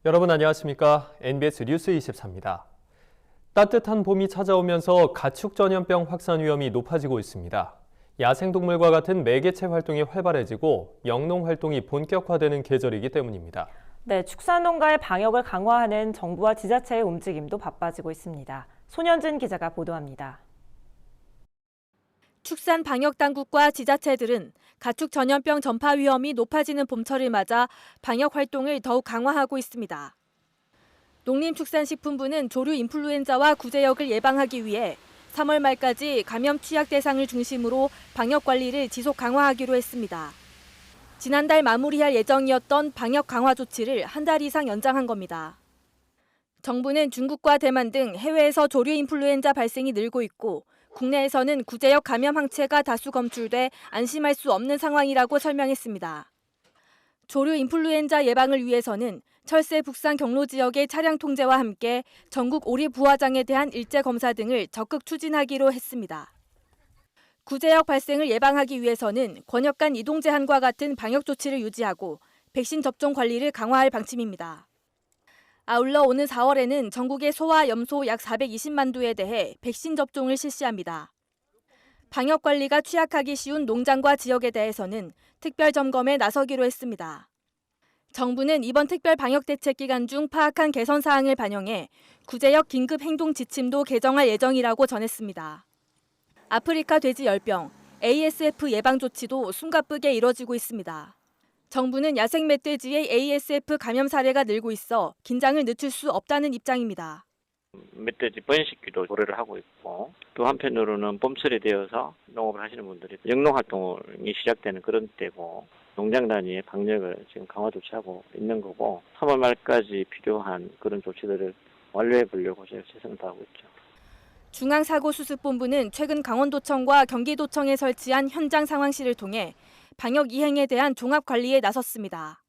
여러분 안녕하십니까? NBS 뉴스 24입니다. 따뜻한 봄이 찾아오면서 가축 전염병 확산 위험이 높아지고 있습니다. 야생동물과 같은 매개체 활동이 활발해지고 영농 활동이 본격화되는 계절이기 때문입니다. 네, 축산농가의 방역을 강화하는 정부와 지자체의 움직임도 바빠지고 있습니다. 손현진 기자가 보도합니다. 축산 방역 당국과 지자체들은 가축 전염병 전파 위험이 높아지는 봄철을 맞아 방역 활동을 더욱 강화하고 있습니다. 농림축산식품부는 조류 인플루엔자와 구제역을 예방하기 위해 3월 말까지 감염 취약 대상을 중심으로 방역 관리를 지속 강화하기로 했습니다. 지난달 마무리할 예정이었던 방역 강화 조치를 한 달 이상 연장한 겁니다. 정부는 중국과 대만 등 해외에서 조류 인플루엔자 발생이 늘고 있고 국내에서는 구제역 감염 항체가 다수 검출돼 안심할 수 없는 상황이라고 설명했습니다. 조류 인플루엔자 예방을 위해서는 철새 북산 경로 지역의 차량 통제와 함께 전국 오리 부화장에 대한 일제 검사 등을 적극 추진하기로 했습니다. 구제역 발생을 예방하기 위해서는 권역 간 이동 제한과 같은 방역 조치를 유지하고 백신 접종 관리를 강화할 방침입니다. 아울러 오는 4월에는 전국의 소와 염소 약 420만 두에 대해 백신 접종을 실시합니다. 방역 관리가 취약하기 쉬운 농장과 지역에 대해서는 특별 점검에 나서기로 했습니다. 정부는 이번 특별 방역 대책 기간 중 파악한 개선 사항을 반영해 구제역 긴급 행동 지침도 개정할 예정이라고 전했습니다. 아프리카 돼지 열병, ASF 예방 조치도 숨가쁘게 이뤄지고 있습니다. 정부는 야생 멧돼지의 ASF 감염 사례가 늘고 있어 긴장을 늦출 수 없다는 입장입니다. 멧돼지 번식기도 고려를 하고 있고 또 한편으로는 봄철이 되어서 농업을 하시는 분들이 영농 활동이 시작되는 그런 때고 농장 단위의 방역을 지금 강화 조치하고 있는 거고 3월 말까지 필요한 그런 조치들을 완료해 보려고 저희가 최선을 다하고 있죠. 중앙사고수습본부는 최근 강원도청과 경기도청에 설치한 현장 상황실을 통해 방역 이행에 대한 종합관리에 나섰습니다.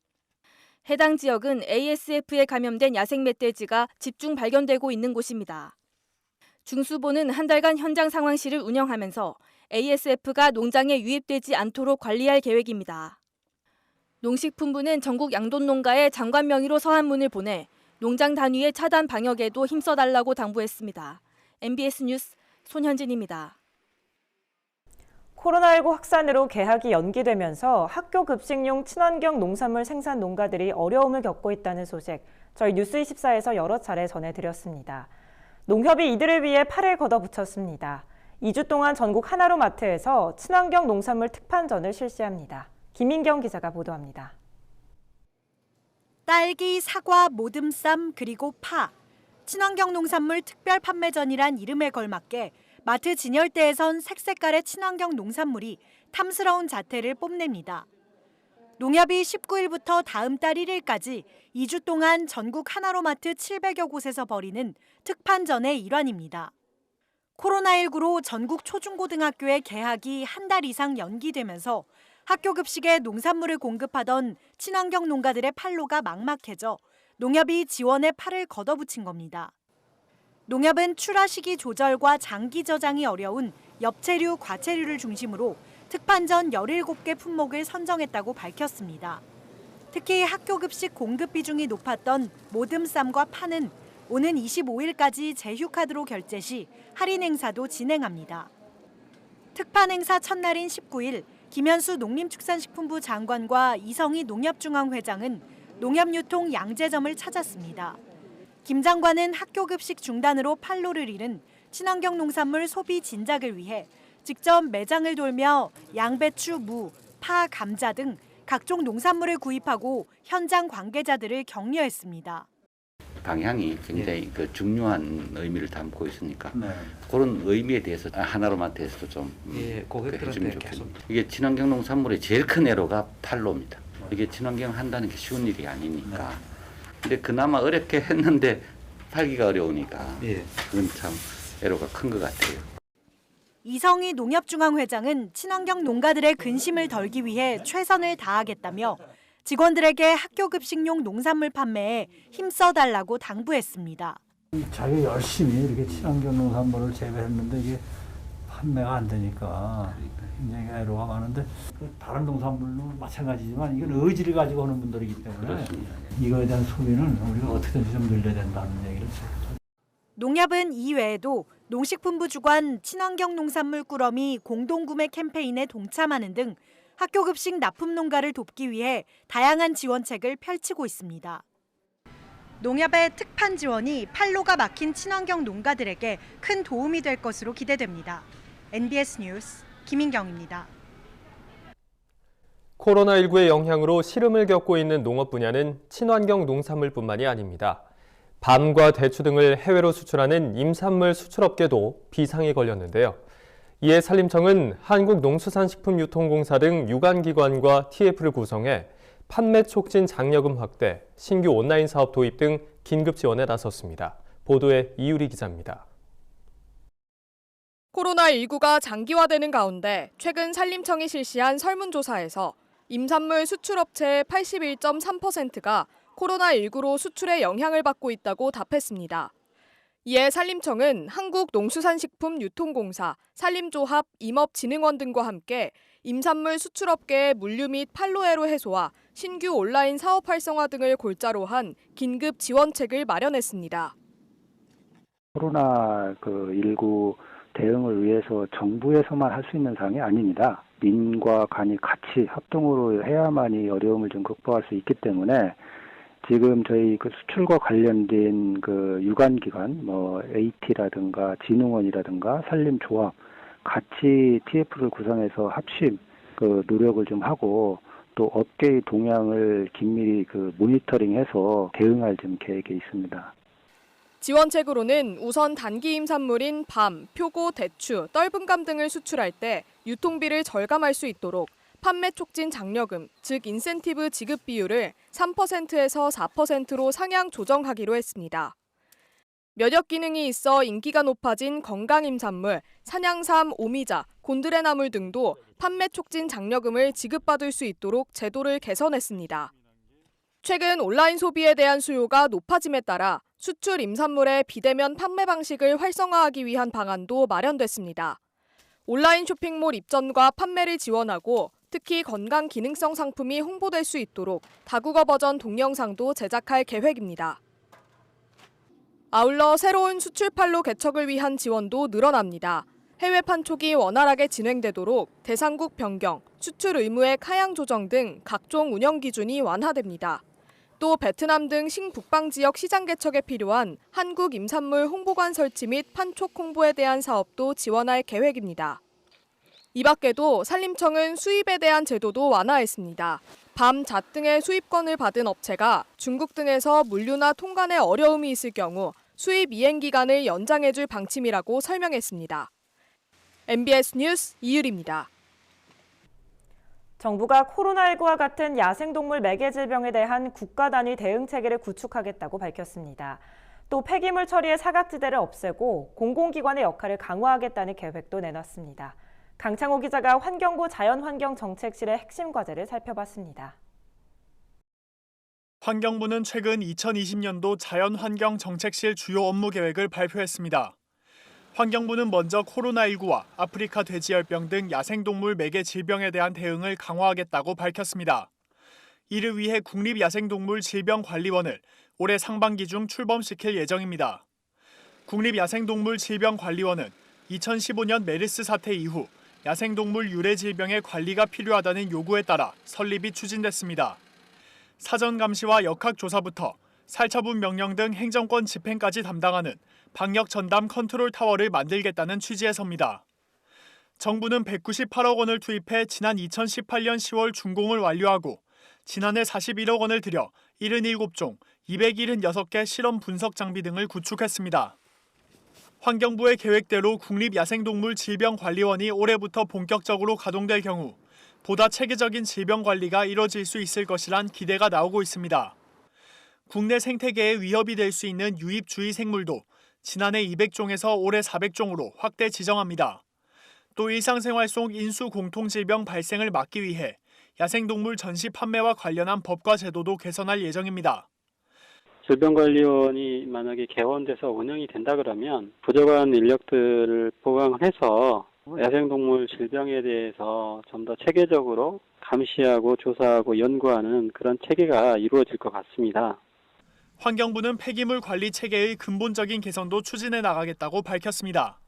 해당 지역은 ASF에 감염된 야생 멧돼지가 집중 발견되고 있는 곳입니다. 중수본은 한 달간 현장 상황실을 운영하면서 ASF가 농장에 유입되지 않도록 관리할 계획입니다. 농식품부는 전국 양돈 농가에 장관 명의로 서한문을 보내 농장 단위의 차단 방역에도 힘써달라고 당부했습니다. MBS 뉴스 손현진입니다. 코로나19 확산으로 개학이 연기되면서 학교 급식용 친환경 농산물 생산 농가들이 어려움을 겪고 있다는 소식, 저희 뉴스24에서 여러 차례 전해드렸습니다. 농협이 이들을 위해 팔을 걷어붙였습니다. 2주 동안 전국 하나로마트에서 친환경 농산물 특판전을 실시합니다. 김민경 기자가 보도합니다. 딸기, 사과, 모듬쌈, 그리고 파. 친환경 농산물 특별 판매전이란 이름에 걸맞게 마트 진열대에선 색색깔의 친환경 농산물이 탐스러운 자태를 뽐냅니다. 농협이 19일부터 다음 달 1일까지 2주 동안 전국 하나로마트 700여 곳에서 벌이는 특판전의 일환입니다. 코로나19로 전국 초중고등학교의 개학이 한 달 이상 연기되면서 학교 급식에 농산물을 공급하던 친환경 농가들의 판로가 막막해져 농협이 지원에 팔을 걷어붙인 겁니다. 농협은 출하 시기 조절과 장기 저장이 어려운 엽채류, 과채류를 중심으로 특판전 17개 품목을 선정했다고 밝혔습니다. 특히 학교 급식 공급 비중이 높았던 모듬쌈과 파는 오는 25일까지 제휴카드로 결제 시 할인 행사도 진행합니다. 특판 행사 첫날인 19일 김현수 농림축산식품부 장관과 이성희 농협중앙회장은 농협유통 양재점을 찾았습니다. 김 장관은 학교 급식 중단으로 판로를 잃은 친환경 농산물 소비 진작을 위해 직접 매장을 돌며 양배추, 무, 파, 감자 등 각종 농산물을 구입하고 현장 관계자들을 격려했습니다. 방향이 굉장히 중요한 의미를 담고 있으니까 그런 의미에 대해서 하나로마트에서도 좀 해주면 좋겠습니다. 이게 친환경 농산물의 제일 큰 애로가 판로입니다. 이게 친환경 한다는 게 쉬운 일이 아니니까. 근데 그나마 어렵게 했는데 팔기가 어려우니까 그건 참 애로가 큰 것 같아요. 이성희 농협중앙회장은 친환경 농가들의 근심을 덜기 위해 최선을 다하겠다며 직원들에게 학교 급식용 농산물 판매에 힘써달라고 당부했습니다. 자기가 열심히 이렇게 친환경 농산물을 재배했는데 이게 판매가 안 되니까 굉장히 애로가 많은데 다른 농산물도 마찬가지지만 이건 의지를 가지고 하는 분들이기 때문에 그렇습니다. 이거에 대한 소비는 우리가 어떻게든지 좀 늘려야 된다는 얘기를 농협은 이외에도 농식품부 주관 친환경 농산물 꾸러미 공동구매 캠페인에 동참하는 등 학교 급식 납품 농가를 돕기 위해 다양한 지원책을 펼치고 있습니다. 농협의 특판 지원이 판로가 막힌 친환경 농가들에게 큰 도움이 될 것으로 기대됩니다. NBS 뉴스 김인경입니다. 코로나19의 영향으로 시름을 겪고 있는 농업 분야는 친환경 농산물뿐만이 아닙니다. 밤과 대추 등을 해외로 수출하는 임산물 수출업계도 비상이 걸렸는데요. 이에 산림청은 한국농수산식품유통공사 등 유관기관과 TF를 구성해 판매 촉진 장려금 확대, 신규 온라인 사업 도입 등 긴급 지원에 나섰습니다. 보도에 이유리 기자입니다. 코로나19가 장기화되는 가운데 최근 산림청이 실시한 설문조사에서 임산물 수출업체의 81.3%가 코로나19로 수출에 영향을 받고 있다고 답했습니다. 이에 산림청은 한국농수산식품유통공사, 산림조합, 임업진흥원 등과 함께 임산물 수출업계의 물류 및 판로애로 해소와 신규 온라인 사업 활성화 등을 골자로 한 긴급 지원책을 마련했습니다. 코로나19 대응을 위해서 정부에서만 할 수 있는 사항이 아닙니다. 민과 간이 같이 합동으로 해야만이 어려움을 좀 극복할 수 있기 때문에 지금 저희 그 수출과 관련된 그 유관기관, AT라든가 진흥원이라든가 산림조합 같이 TF를 구성해서 합심 그 노력을 좀 하고 또 업계의 동향을 긴밀히 그 모니터링해서 대응할 좀 계획이 있습니다. 지원책으로는 우선 단기 임산물인 밤, 표고, 대추, 떫은감 등을 수출할 때 유통비를 절감할 수 있도록 판매 촉진 장려금, 즉 인센티브 지급 비율을 3%에서 4%로 상향 조정하기로 했습니다. 면역 기능이 있어 인기가 높아진 건강 임산물, 산양삼, 오미자, 곤드레나물 등도 판매 촉진 장려금을 지급받을 수 있도록 제도를 개선했습니다. 최근 온라인 소비에 대한 수요가 높아짐에 따라 수출 임산물의 비대면 판매 방식을 활성화하기 위한 방안도 마련됐습니다. 온라인 쇼핑몰 입점과 판매를 지원하고 특히 건강 기능성 상품이 홍보될 수 있도록 다국어 버전 동영상도 제작할 계획입니다. 아울러 새로운 수출 판로 개척을 위한 지원도 늘어납니다. 해외 판촉이 원활하게 진행되도록 대상국 변경, 수출 의무의 하향 조정 등 각종 운영 기준이 완화됩니다. 또 베트남 등 신북방 지역 시장 개척에 필요한 한국 임산물 홍보관 설치 및 판촉 홍보에 대한 사업도 지원할 계획입니다. 이 밖에도 산림청은 수입에 대한 제도도 완화했습니다. 밤, 잣 등의 수입권을 받은 업체가 중국 등에서 물류나 통관에 어려움이 있을 경우 수입 이행 기간을 연장해줄 방침이라고 설명했습니다. MBS 뉴스 이유리입니다. 정부가 코로나19와 같은 야생동물 매개 질병에 대한 국가 단위 대응 체계를 구축하겠다고 밝혔습니다. 또 폐기물 처리의 사각지대를 없애고 공공기관의 역할을 강화하겠다는 계획도 내놨습니다. 강창호 기자가 환경부 자연환경정책실의 핵심 과제를 살펴봤습니다. 환경부는 최근 2020년도 자연환경정책실 주요 업무 계획을 발표했습니다. 환경부는 먼저 코로나19와 아프리카 돼지열병 등 야생동물 매개 질병에 대한 대응을 강화하겠다고 밝혔습니다. 이를 위해 국립야생동물질병관리원을 올해 상반기 중 출범시킬 예정입니다. 국립야생동물질병관리원은 2015년 메르스 사태 이후 야생동물 유래 질병의 관리가 필요하다는 요구에 따라 설립이 추진됐습니다. 사전 감시와 역학조사부터 살처분 명령 등 행정권 집행까지 담당하는 방역 전담 컨트롤 타워를 만들겠다는 취지에서입니다. 정부는 198억 원을 투입해 지난 2018년 10월 준공을 완료하고 지난해 41억 원을 들여 77종, 276개 실험 분석 장비 등을 구축했습니다. 환경부의 계획대로 국립야생동물질병관리원이 올해부터 본격적으로 가동될 경우 보다 체계적인 질병 관리가 이뤄질 수 있을 것이란 기대가 나오고 있습니다. 국내 생태계에 위협이 될 수 있는 유입주의 생물도 지난해 200종에서 올해 400종으로 확대 지정합니다. 또 일상생활 속 인수 공통질병 발생을 막기 위해 야생동물 전시 판매와 관련한 법과 제도도 개선할 예정입니다. 질병관리원이 만약에 개원돼서 운영이 된다 그러면 부족한 인력들을 보강해서 야생동물 질병에 대해서 좀 더 체계적으로 감시하고 조사하고 연구하는 그런 체계가 이루어질 것 같습니다. 환경부는 폐기물 관리 체계의 근본적인 개선도 추진해 나가겠다고 밝혔습니다.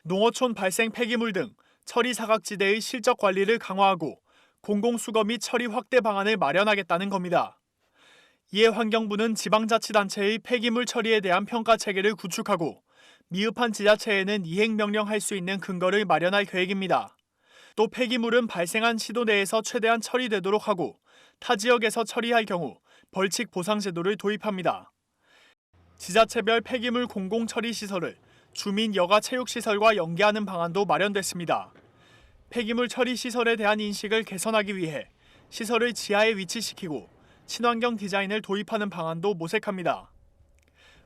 농어촌 발생 폐기물 등 처리 사각지대의 실적 관리를 강화하고 공공수거 및 처리 확대 방안을 마련하겠다는 겁니다. 이에 환경부는 지방자치단체의 폐기물 처리에 대한 평가 체계를 구축하고 미흡한 지자체에는 이행명령할 수 있는 근거를 마련할 계획입니다. 또 폐기물은 발생한 시도 내에서 최대한 처리되도록 하고 타 지역에서 처리할 경우 벌칙 보상 제도를 도입합니다. 지자체별 폐기물 공공처리 시설을 주민 여가 체육시설과 연계하는 방안도 마련됐습니다. 폐기물 처리 시설에 대한 인식을 개선하기 위해 시설을 지하에 위치시키고 친환경 디자인을 도입하는 방안도 모색합니다.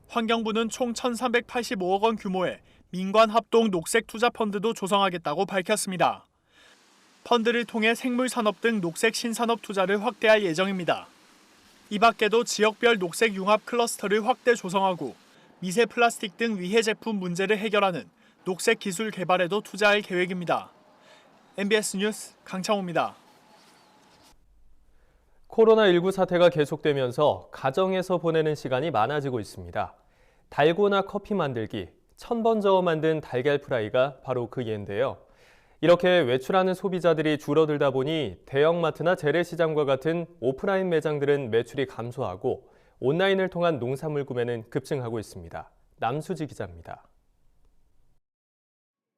환경부는 총 1,385억 원 규모의 민관 합동 녹색 투자 펀드도 조성하겠다고 밝혔습니다. 펀드를 통해 생물산업 등 녹색 신산업 투자를 확대할 예정입니다. 이 밖에도 지역별 녹색 융합 클러스터를 확대 조성하고 미세 플라스틱 등 위해 제품 문제를 해결하는 녹색 기술 개발에도 투자할 계획입니다. MBS 뉴스 강창호입니다. 코로나19 사태가 계속되면서 가정에서 보내는 시간이 많아지고 있습니다. 달고나 커피 만들기, 1000번 저어 만든 달걀 프라이가 바로 그 예인데요. 이렇게 외출하는 소비자들이 줄어들다 보니 대형마트나 재래시장과 같은 오프라인 매장들은 매출이 감소하고 온라인을 통한 농산물 구매는 급증하고 있습니다. 남수지 기자입니다.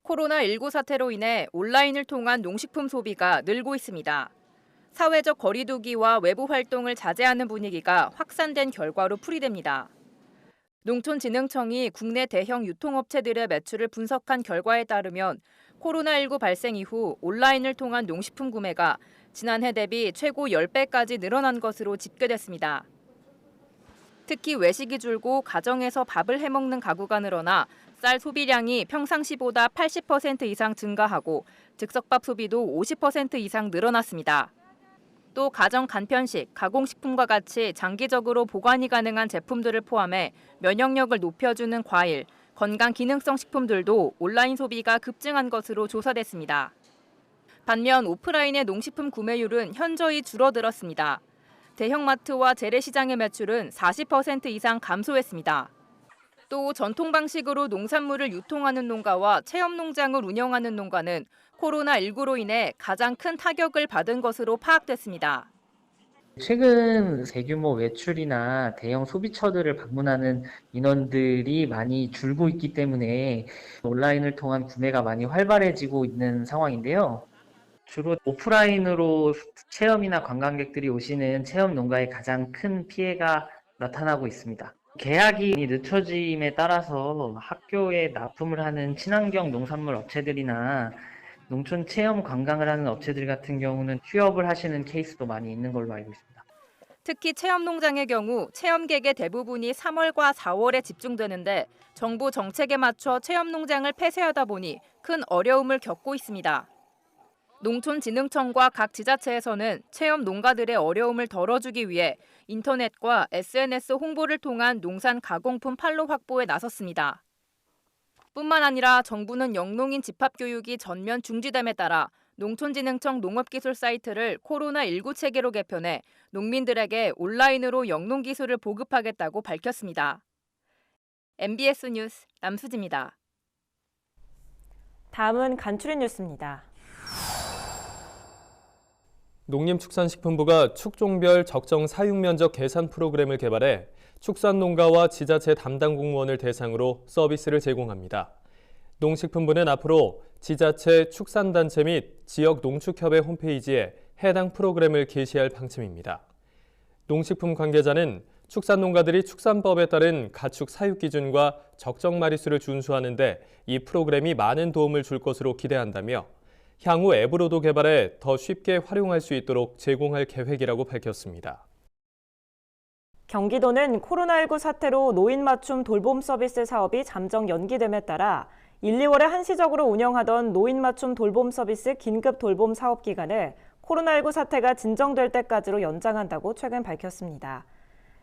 코로나19 사태로 인해 온라인을 통한 농식품 소비가 늘고 있습니다. 사회적 거리 두기와 외부 활동을 자제하는 분위기가 확산된 결과로 풀이됩니다. 농촌진흥청이 국내 대형 유통업체들의 매출을 분석한 결과에 따르면 코로나19 발생 이후 온라인을 통한 농식품 구매가 지난해 대비 최고 10배까지 늘어난 것으로 집계됐습니다. 특히 외식이 줄고 가정에서 밥을 해먹는 가구가 늘어나 쌀 소비량이 평상시보다 80% 이상 증가하고 즉석밥 소비도 50% 이상 늘어났습니다. 또 가정 간편식, 가공식품과 같이 장기적으로 보관이 가능한 제품들을 포함해 면역력을 높여주는 과일, 건강 기능성 식품들도 온라인 소비가 급증한 것으로 조사됐습니다. 반면 오프라인의 농식품 구매율은 현저히 줄어들었습니다. 대형마트와 재래시장의 매출은 40% 이상 감소했습니다. 또 전통 방식으로 농산물을 유통하는 농가와 체험농장을 운영하는 농가는 코로나19로 인해 가장 큰 타격을 받은 것으로 파악됐습니다. 최근 대규모 외출이나 대형 소비처들을 방문하는 인원들이 많이 줄고 있기 때문에 온라인을 통한 구매가 많이 활발해지고 있는 상황인데요. 주로 오프라인으로 체험이나 관광객들이 오시는 체험 농가에 가장 큰 피해가 나타나고 있습니다. 계약이 늦춰짐에 따라서 학교에 납품을 하는 친환경 농산물 업체들이나 농촌 체험 관광을 하는 업체들 같은 경우는 휴업을 하시는 케이스도 많이 있는 걸로 알고 있습니다. 특히 체험농장의 경우 체험객의 대부분이 3월과 4월에 집중되는데 정부 정책에 맞춰 체험농장을 폐쇄하다 보니 큰 어려움을 겪고 있습니다. 농촌진흥청과 각 지자체에서는 체험 농가들의 어려움을 덜어주기 위해 인터넷과 SNS 홍보를 통한 농산 가공품 판로 확보에 나섰습니다. 뿐만 아니라 정부는 영농인 집합교육이 전면 중지됨에 따라 농촌진흥청 농업기술 사이트를 코로나19 체계로 개편해 농민들에게 온라인으로 영농기술을 보급하겠다고 밝혔습니다. MBS 뉴스 남수지입니다. 다음은 간추린 뉴스입니다. 농림축산식품부가 축종별 적정 사육면적 계산 프로그램을 개발해 축산농가와 지자체 담당 공무원을 대상으로 서비스를 제공합니다. 농식품부는 앞으로 지자체 축산단체 및 지역 농축협회 홈페이지에 해당 프로그램을 게시할 방침입니다. 농식품 관계자는 축산농가들이 축산법에 따른 가축 사육 기준과 적정 마리수를 준수하는 데 이 프로그램이 많은 도움을 줄 것으로 기대한다며 향후 앱으로도 개발해 더 쉽게 활용할 수 있도록 제공할 계획이라고 밝혔습니다. 경기도는 코로나19 사태로 노인 맞춤 돌봄 서비스 사업이 잠정 연기됨에 따라 1, 2월에 한시적으로 운영하던 노인 맞춤 돌봄 서비스 긴급 돌봄 사업 기간을 코로나19 사태가 진정될 때까지로 연장한다고 최근 밝혔습니다.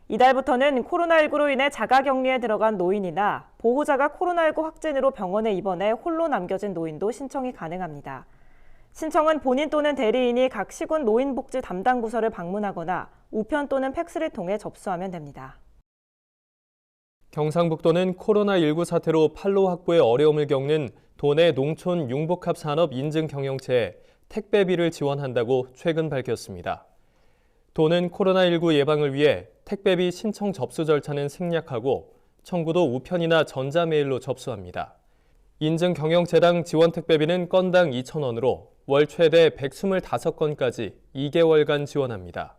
이달부터는 코로나19로 인해 자가격리에 들어간 노인이나 보호자가 코로나19 확진으로 병원에 입원해 홀로 남겨진 노인도 신청이 가능합니다. 신청은 본인 또는 대리인이 각 시군 노인복지 담당 부서를 방문하거나 우편 또는 팩스를 통해 접수하면 됩니다. 경상북도는 코로나19 사태로 판로 확보에 어려움을 겪는 도내 농촌 융복합 산업 인증 경영체에 택배비를 지원한다고 최근 밝혔습니다. 도는 코로나19 예방을 위해 택배비 신청 접수 절차는 생략하고 청구도 우편이나 전자메일로 접수합니다. 인증 경영체당 지원 택배비는 건당 2,000원으로 월 최대 125건까지 2개월간 지원합니다.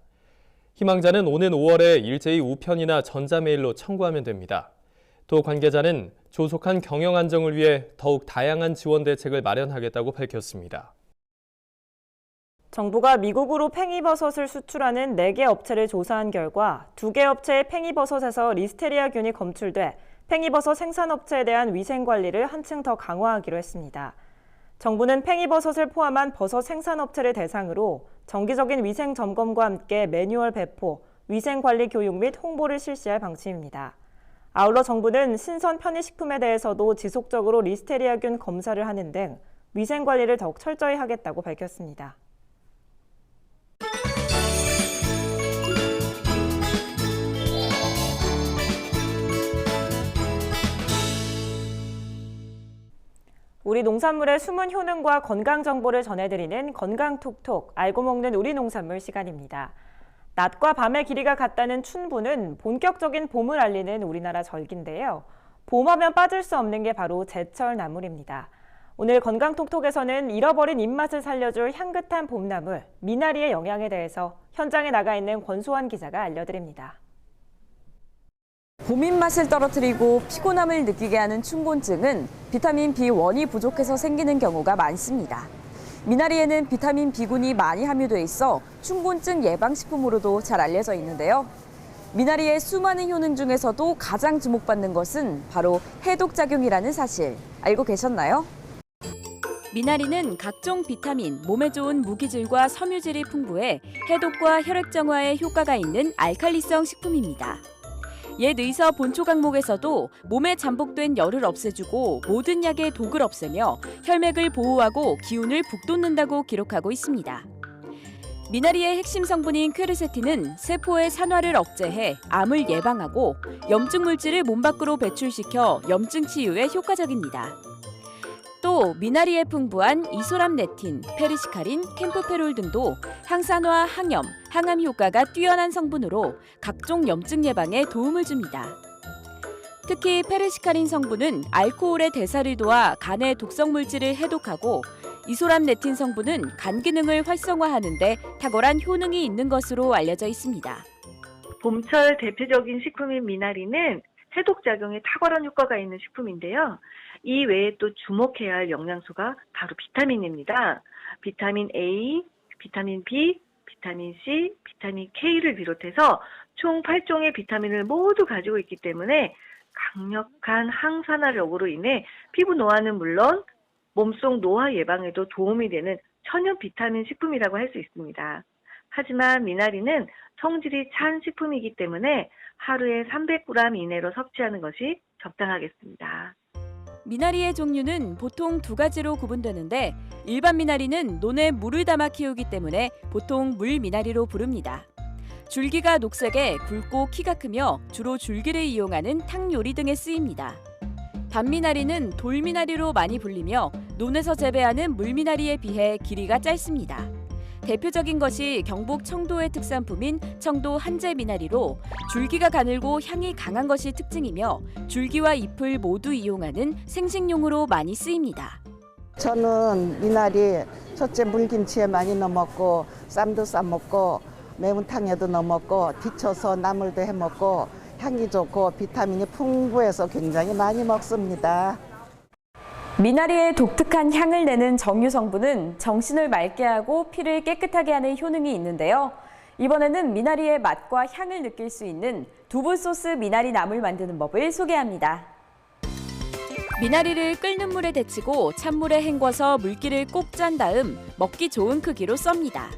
희망자는 오는 5월에 일제히 우편이나 전자메일로 청구하면 됩니다. 도 관계자는 조속한 경영 안정을 위해 더욱 다양한 지원 대책을 마련하겠다고 밝혔습니다. 정부가 미국으로 팽이버섯을 수출하는 4개 업체를 조사한 결과 2개 업체의 팽이버섯에서 리스테리아균이 검출돼 팽이버섯 생산업체에 대한 위생관리를 한층 더 강화하기로 했습니다. 정부는 팽이버섯을 포함한 버섯 생산업체를 대상으로 정기적인 위생 점검과 함께 매뉴얼 배포, 위생관리 교육 및 홍보를 실시할 방침입니다. 아울러 정부는 신선 편의식품에 대해서도 지속적으로 리스테리아균 검사를 하는 등 위생관리를 더욱 철저히 하겠다고 밝혔습니다. 우리 농산물의 숨은 효능과 건강 정보를 전해드리는 건강톡톡, 알고 먹는 우리 농산물 시간입니다. 낮과 밤의 길이가 같다는 춘부는 본격적인 봄을 알리는 우리나라 절기인데요. 봄하면 빠질 수 없는 게 바로 제철 나물입니다. 오늘 건강톡톡에서는 잃어버린 입맛을 살려줄 향긋한 봄나물, 미나리의 영양에 대해서 현장에 나가 있는 권소환 기자가 알려드립니다. 봄 입맛을 떨어뜨리고 피곤함을 느끼게 하는 춘곤증은 비타민 B1이 부족해서 생기는 경우가 많습니다. 미나리에는 비타민 B군이 많이 함유돼 있어 춘곤증 예방식품으로도 잘 알려져 있는데요. 미나리의 수많은 효능 중에서도 가장 주목받는 것은 바로 해독작용이라는 사실. 알고 계셨나요? 미나리는 각종 비타민, 몸에 좋은 무기질과 섬유질이 풍부해 해독과 혈액 정화에 효과가 있는 알칼리성 식품입니다. 옛 의서 본초 강목에서도 몸에 잠복된 열을 없애주고 모든 약의 독을 없애며 혈맥을 보호하고 기운을 북돋는다고 기록하고 있습니다. 미나리의 핵심 성분인 퀘르세틴은 세포의 산화를 억제해 암을 예방하고 염증 물질을 몸 밖으로 배출시켜 염증 치유에 효과적입니다. 또 미나리에 풍부한 이소람네틴, 페리시카린, 캠프페롤 등도 항산화, 항염, 항암 효과가 뛰어난 성분으로 각종 염증 예방에 도움을 줍니다. 특히 페리시카린 성분은 알코올의 대사를 도와 간의 독성 물질을 해독하고 이소람네틴 성분은 간 기능을 활성화하는 데 탁월한 효능이 있는 것으로 알려져 있습니다. 봄철 대표적인 식품인 미나리는 해독작용에 탁월한 효과가 있는 식품인데요. 이 외에 또 주목해야 할 영양소가 바로 비타민입니다. 비타민 A, 비타민 B, 비타민 C, 비타민 K를 비롯해서 총 8종의 비타민을 모두 가지고 있기 때문에 강력한 항산화력으로 인해 피부 노화는 물론 몸속 노화 예방에도 도움이 되는 천연 비타민 식품이라고 할 수 있습니다. 하지만 미나리는 성질이 찬 식품이기 때문에 하루에 300g 이내로 섭취하는 것이 적당하겠습니다. 미나리의 종류는 보통 2가지로 구분되는데 일반 미나리는 논에 물을 담아 키우기 때문에 보통 물미나리로 부릅니다. 줄기가 녹색에 굵고 키가 크며 주로 줄기를 이용하는 탕 요리 등에 쓰입니다. 밤미나리는 돌미나리로 많이 불리며 논에서 재배하는 물미나리에 비해 길이가 짧습니다. 대표적인 것이 경북 청도의 특산품인 청도 한재미나리로 줄기가 가늘고 향이 강한 것이 특징이며 줄기와 잎을 모두 이용하는 생식용으로 많이 쓰입니다. 저는 미나리 첫째 물김치에 많이 넣어 먹고 쌈도 싸 먹고 매운탕에도 넣어 먹고 데쳐서 나물도 해 먹고 향이 좋고 비타민이 풍부해서 굉장히 많이 먹습니다. 미나리의 독특한 향을 내는 정유 성분은 정신을 맑게 하고 피를 깨끗하게 하는 효능이 있는데요. 이번에는 미나리의 맛과 향을 느낄 수 있는 두부 소스 미나리 나물 만드는 법을 소개합니다. 미나리를 끓는 물에 데치고 찬물에 헹궈서 물기를 꼭 짠 다음 먹기 좋은 크기로 썹니다.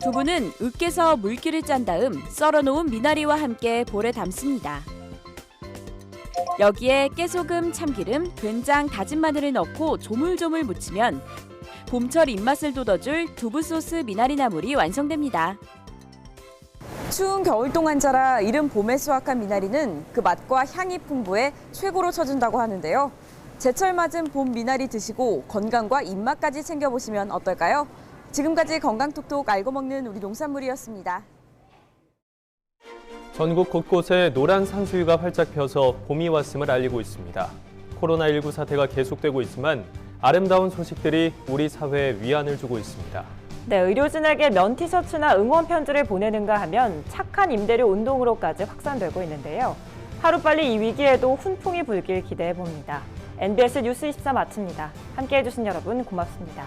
두부는 으깨서 물기를 짠 다음 썰어놓은 미나리와 함께 볼에 담습니다. 여기에 깨소금, 참기름, 된장, 다진 마늘을 넣고 조물조물 무치면 봄철 입맛을 돋워줄 두부 소스 미나리 나물이 완성됩니다. 추운 겨울 동안 자라 이른 봄에 수확한 미나리는 그 맛과 향이 풍부해 최고로 쳐준다고 하는데요. 제철 맞은 봄 미나리 드시고 건강과 입맛까지 챙겨보시면 어떨까요? 지금까지 건강톡톡 알고 먹는 우리 농산물이었습니다. 전국 곳곳에 노란 산수유가 활짝 펴서 봄이 왔음을 알리고 있습니다. 코로나19 사태가 계속되고 있지만 아름다운 소식들이 우리 사회에 위안을 주고 있습니다. 네, 의료진에게 면 티셔츠나 응원 편지를 보내는가 하면 착한 임대료 운동으로까지 확산되고 있는데요. 하루빨리 이 위기에도 훈풍이 불길 기대해 봅니다. NBS 뉴스 24 마칩니다. 함께해 주신 여러분 고맙습니다.